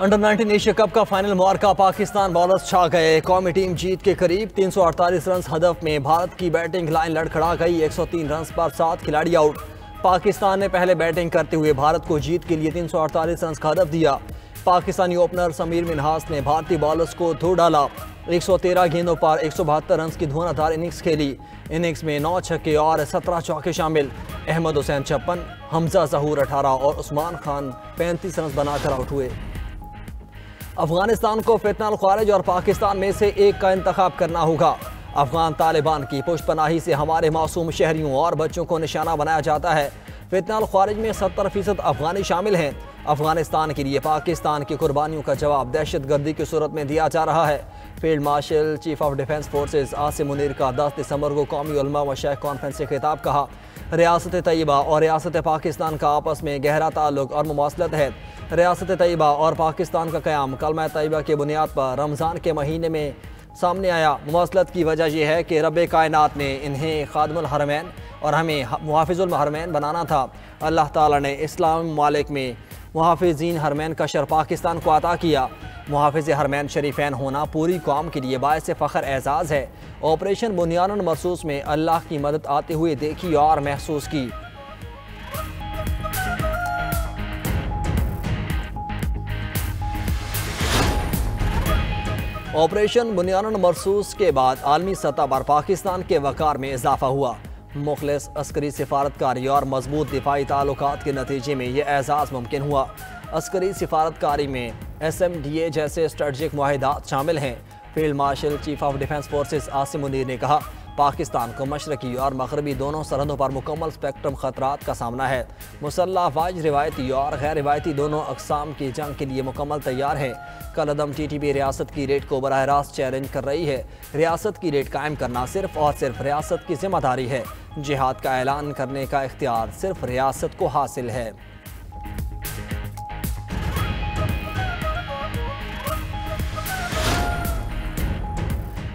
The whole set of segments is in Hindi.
अंडर 19 एशिया कप का फाइनल मुआरका पाकिस्तान बॉलर्स छा गए। कौमी टीम जीत के करीब 348 रन हदफ में भारत की बैटिंग लाइन लड़खड़ा गई। 103 रन पर 7 खिलाड़ी आउट। पाकिस्तान ने पहले बैटिंग करते हुए भारत को जीत के लिए 348 रन का हदफ दिया। पाकिस्तानी ओपनर समीर मिन्हास ने भारतीय बॉलर्स को धो डाला। 113 गेंदों पर 172 रन की धुआंधार इनिंग्स खेली। इनिंग्स में 9 छक्के और 17 चौके शामिल। अहमद हुसैन 56, हमजा जहूर 18 और उस्मान खान 35 रन बनाकर आउट हुए। अफगानिस्तान को फितनाल ख्वारिज और पाकिस्तान में से एक का इंतखाब करना होगा। अफगान तालिबान की पुष्पनाही से हमारे मासूम शहरियों और बच्चों को निशाना बनाया जाता है। फितनाल ख्वारिज में 70% अफगानी शामिल हैं। अफगानिस्तान के लिए पाकिस्तान की कुर्बानियों का जवाब दहशत गर्दी की सूरत में दिया जा रहा है। Field marshal chief of defence forces Asim Munir का 10 दिसंबर को कौमी उलमा व शेख कॉन्फ्रेंस से खिताब कहा। रियासत तैयबा और रियासत पाकिस्तान का आपस में गहरा ताल्लुक और मुमासलत है। रियासत तैयबा और पाकिस्तान का क़याम कलमा तैयबा के बुनियाद पर रमज़ान के महीने में सामने आया। मुमासलत की वजह यह है कि रब कायनात ने इन्हें खादमुल हरमैन और हमें मुहाफिजुल हरमैन बनाना था। अल्लाह ताला ने इस्लामी ममालिक में मुहाफिजीन हरमैन का शर पाकिस्तान को अता किया। मुहाफिज हरमैन शरीफैन होना पूरी कौम के लिए बायस फ़ख्र एजाज़ है। ऑपरेशन बुनियान मरसूस में अल्लाह की मदद आते हुए देखी और महसूस की। ऑपरेशन बुनियान मरसूस के बाद आलमी सतह पर पाकिस्तान के वक़ार में इजाफा हुआ। मुखलिस अस्करी सिफारतकारी और मजबूत दिफाई ताल्लुकात के नतीजे में यह एजाज़ मुमकिन हुआ। अस्करी सिफारतकारी में SMDA जैसे स्ट्रेटजिक मुआहिदात शामिल हैं। Field marshal chief of defence forces Asim Munir ने कहा, पाकिस्तान को मशरकी और मगरबी दोनों सरहदों पर मुकम्मल स्पेक्ट्रम खतरात का सामना है। मुसल्लह फ़ौज रिवायती और गैर रिवायती दोनों अक़साम की जंग के लिए मुकम्मल तैयार है। कलअदम TTP रियासत की रेट को बराह रास्त चैलेंज कर रही है। रियासत की रेट कायम करना सिर्फ और सिर्फ रियासत की जिम्मेदारी है। जिहाद का ऐलान करने का इख्तियार सिर्फ रियासत को हासिल है।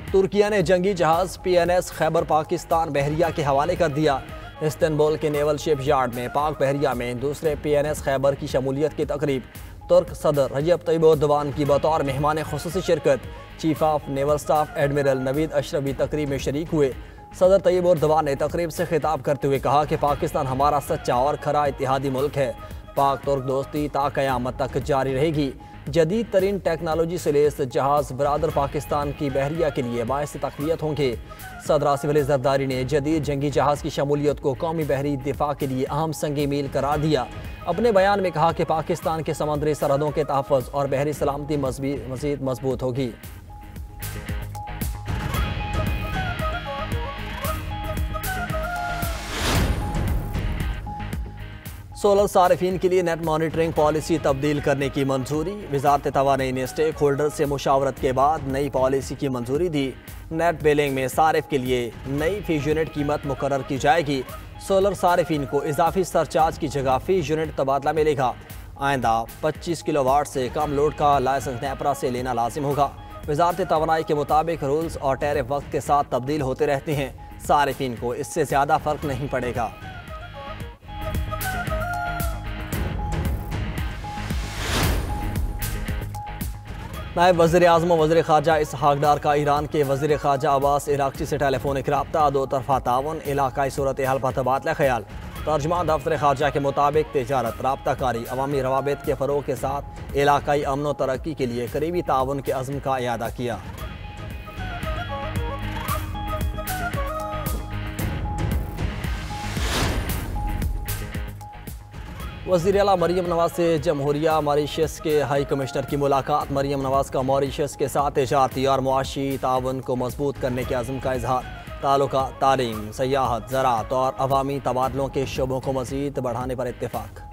तुर्किया ने जंगी जहाज PNS खैबर पाकिस्तान बहरिया के हवाले कर दिया। इस्तांबुल के नेवल शिप यार्ड में पाक बहरिया में दूसरे PNS खैबर की शमूलियत की तकरीब। तुर्क सदर रजब तैयब एर्दोगान की बतौर मेहमान खुसूसी शिरकत। Chief of naval staff admiral Naveed Ashraf भी तकरीब में शरीक हुए। सदर तैयब एर्दोगान ने तकरीब से खिताब करते हुए कहा कि पाकिस्तान हमारा सच्चा और खरा इत्तेहादी मुल्क है। पाक तुर्क दोस्ती ता क़यामत तक जारी रहेगी। जदीद तरीन टेक्नोलॉजी से लैस जहाज़ बरादर पाकिस्तान की बहरिया के लिए बायस तक़वियत होंगे। सदर आसिफ अली ज़रदारी ने जदीद जंगी जहाज़ की शमूलियत को कौमी बहरी दिफा के लिए अहम संग मील करार दिया। अपने बयान में कहा कि पाकिस्तान के समुद्री सरहदों के तहफ़्फ़ुज़ और बहरी सलामती मज़ीद मजबूत होगी। 16 सारिफीन के लिए नेट मॉनिटरिंग पॉलिसी तब्दील करने की मंजूरी। वज़ारत तवानाई ने स्टेक होल्डर से मुशावरत के बाद नई पॉलिसी की मंजूरी दी। नेट बिलिंग में सारिफ के लिए नई फी यूनिट कीमत मुकर्रर की जाएगी। सोलर सारिफीन को इजाफी सरचार्ज की जगह फी यूनिट तबादला मिलेगा। आइंदा 25 किलोवाट से कम लोड का लाइसेंस नेपरा से लेना लाजिम होगा। वज़ारत तवानाई के मुताबिक रूल्स और टैरिफ वक्त के साथ तब्दील होते रहते हैं। सारिफीन को इससे ज़्यादा फ़र्क नहीं पड़ेगा। नायब वज़ीर आज़म और वज़ीर ख़ारजा इसहाक़ डार का ईरान के वज़ीर ख़ारजा अब्बास इराक़ची से टेलीफोनिक रब्ता, दो तरफ़ा ताउन, इलाक़ाई सूरत हाल पर तबादला ख़याल। तर्जुमान दफ्तर ख़ारजा के मुताबिक तिजारत, राब्ताकारी, अवामी रवाबित के फ़रोग़ के साथ इलाक़ाई अमन व तरक्की के लिए करीबी ताउन के अज़्म का इयादा किया। वज़ीर आला मरीम नवाज से जमहूरिया मॉरिशस के हाई कमिश्नर की मुलाकात। मरीम नवाज का मॉरिशस के साथ तिजारती और मुआशी ताउन को मजबूत करने के अज़्म का इजहार। ताल्लुकात, तालीम, सयाहत, ज़राअत और अवामी तबादलों के शोबों को मज़ीद बढ़ाने पर इत्तेफाक।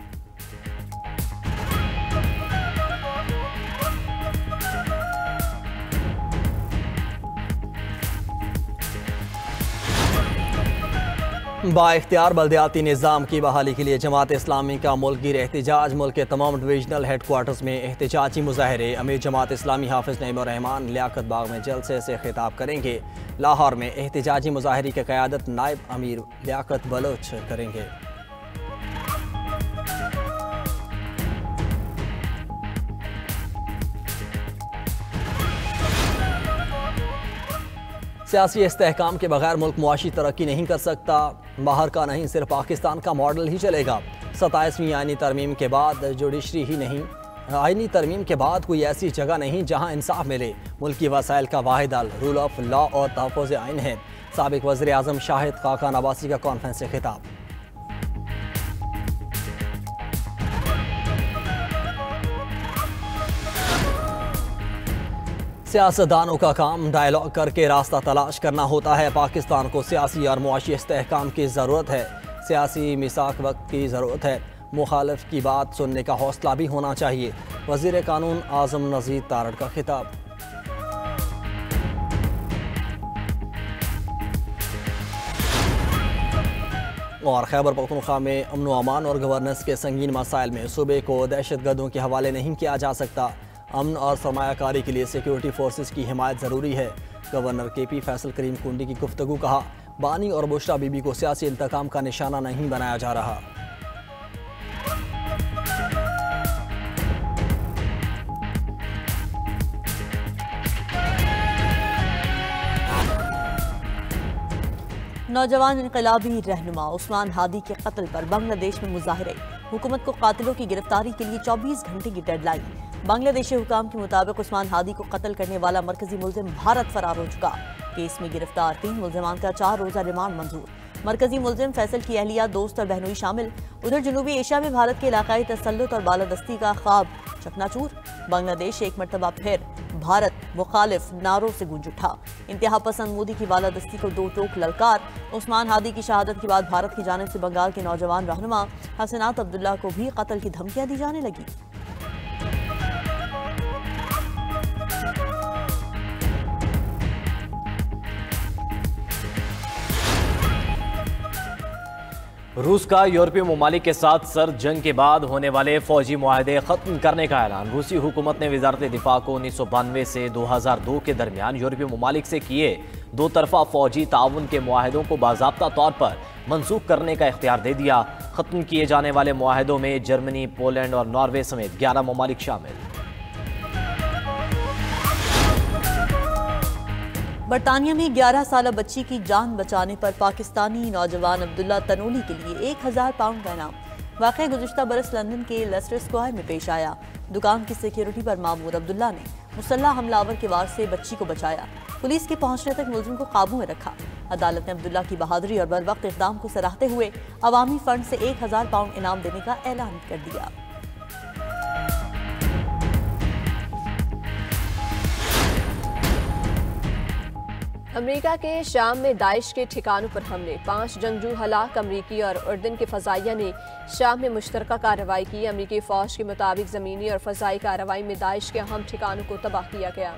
बाइख्तियार बल्दियाती निज़ाम की बहाली के लिए जमात इस्लामी का मुल्कगीर एहतजाज। मुल्क के तमाम डिवीजनल हेड क्वार्टर्स में एहतजाजी मुजाहरे। अमीर जमात इस्लामी हाफिज़ नईमुर रहमान लियाकत बाग में जलसे से खिताब करेंगे। लाहौर में एहतजाजी मुजाहरे की क़यादत नायब अमीर लियाकत बलोच करेंगे। सियासी इस्तेहकाम के बगैर मुल्क मुआशी तरक्की नहीं कर सकता। बाहर का नहीं, सिर्फ पाकिस्तान का मॉडल ही चलेगा। 27वीं आईनी तरमीम के बाद जुडिशरी ही नहीं, आईनी तरमीम के बाद कोई ऐसी जगह नहीं जहां इंसाफ मिले। मुल्क की वसाइल का वाहिद हल रूल ऑफ लॉ और तहफ़्फ़ुज़ आइन है। साबिक़ वज़ीर आज़म शाहिद खाकान अब्बासी का कॉन्फ्रेंस से खिताब। सियासतदानों का काम डायलॉग करके रास्ता तलाश करना होता है। पाकिस्तान को सियासी और मुआशी इस्तेहकाम की ज़रूरत है। सियासी मिसाक वक्त की ज़रूरत है। मुखालिफ की बात सुनने का हौसला भी होना चाहिए। वज़ीर कानून आज़म नज़ीर तारड़ का खिताब। और खैबर पख्तूनख्वा में अमन व अमान और गवर्नेंस के संगीन मसाइल में सूबे को दहशतगर्दों के हवाले नहीं किया जा सकता। अमन और सरमायाकारी के लिए सिक्योरिटी फोर्सेस की हिमायत ज़रूरी है। गवर्नर KP फैसल करीम कुंडी की गुफ्तगू। कहा, बानी और बुशरा बीबी को सियासी इंतकाम का निशाना नहीं बनाया जा रहा। नौजवान इनकलाबी रहनुमा उस्मान हादी के कत्ल पर बांग्लादेश में मुजाहरे। हुकूमत को कातिलों की गिरफ्तारी के लिए 24 घंटे की डेडलाइन। बांग्लादेशी हुकाम के मुताबिक उस्मान हादी को कत्ल करने वाला मरकजी मुलजिम भारत फरार हो चुका। केस में गिरफ्तार 3 मुलजिमान का 4 रोजा रिमांड मंजूर। मरकजी मुलजिम फैसल की अहलिया, दोस्त और बहनोई शामिल। उधर जनूबी एशिया में भारत के इलाकाई तसल्लुत और बालादस्ती का ख्वाब चकनाचूर। बांग्लादेश एक मरतबा फिर भारत मुखालिफ नारों से गूंज उठा। इंतहा पसंद मोदी की बालादस्ती को दो टोक ललकार। उस्मान हादी की शहादत के बाद भारत की जानिब से बंगाल के नौजवान रहनुमा हसनात अब्दुल्ला को भी कत्ल की धमकियां दी जाने लगी। रूस का यूरोपीय ममालिक के साथ सर्द जंग के बाद होने वाले फौजी मुआहदे खत्म करने का ऐलान। रूसी हुकूमत ने वजारत दिफा को 1992 से 2002 के दरमियान यूरोपीय ममालिक से किए 2 तरफा फौजी ताउन के मुआहदों को बाज़ाब्ता तौर पर मनसूख करने का इख्तियार दे दिया। खत्म किए जाने वाले मुआहदों में जर्मनी, पोलैंड और नॉर्वे समेत 11 ममालिक शामिल। बरतानिया में 11 साला बच्ची की जान बचाने पर पाकिस्तानी नौजवान अब्दुल्ला तनोली के लिए 1000 पाउंड का इनाम। वाक़या गुज़िश्ता बरस लंदन के लेस्टर स्क्वायर में पेश आया। दुकान की सिक्योरिटी पर मामूर अब्दुल्ला ने मुसल्लह हमलावर के वार से बच्ची को बचाया। पुलिस के पहुंचने तक मुलजिम को काबू में रखा। अदालत ने अब्दुल्ला की बहादुरी और बरवक्त इक़दाम को सराहते हुए अवामी फंड से 1000 पाउंड इनाम देने का ऐलान कर दिया। अमेरिका के शाम में दाइश के ठिकानों पर हमले, 5 जंगजू हलाक। अमरीकी और उर्दन के फ़ज़ाइया ने शाम में मुश्तरका कार्रवाई की। अमरीकी फ़ौज के मुताबिक ज़मीनी और फ़ज़ाई कार्रवाई में दाइश के अहम ठिकानों को तबाह किया गया।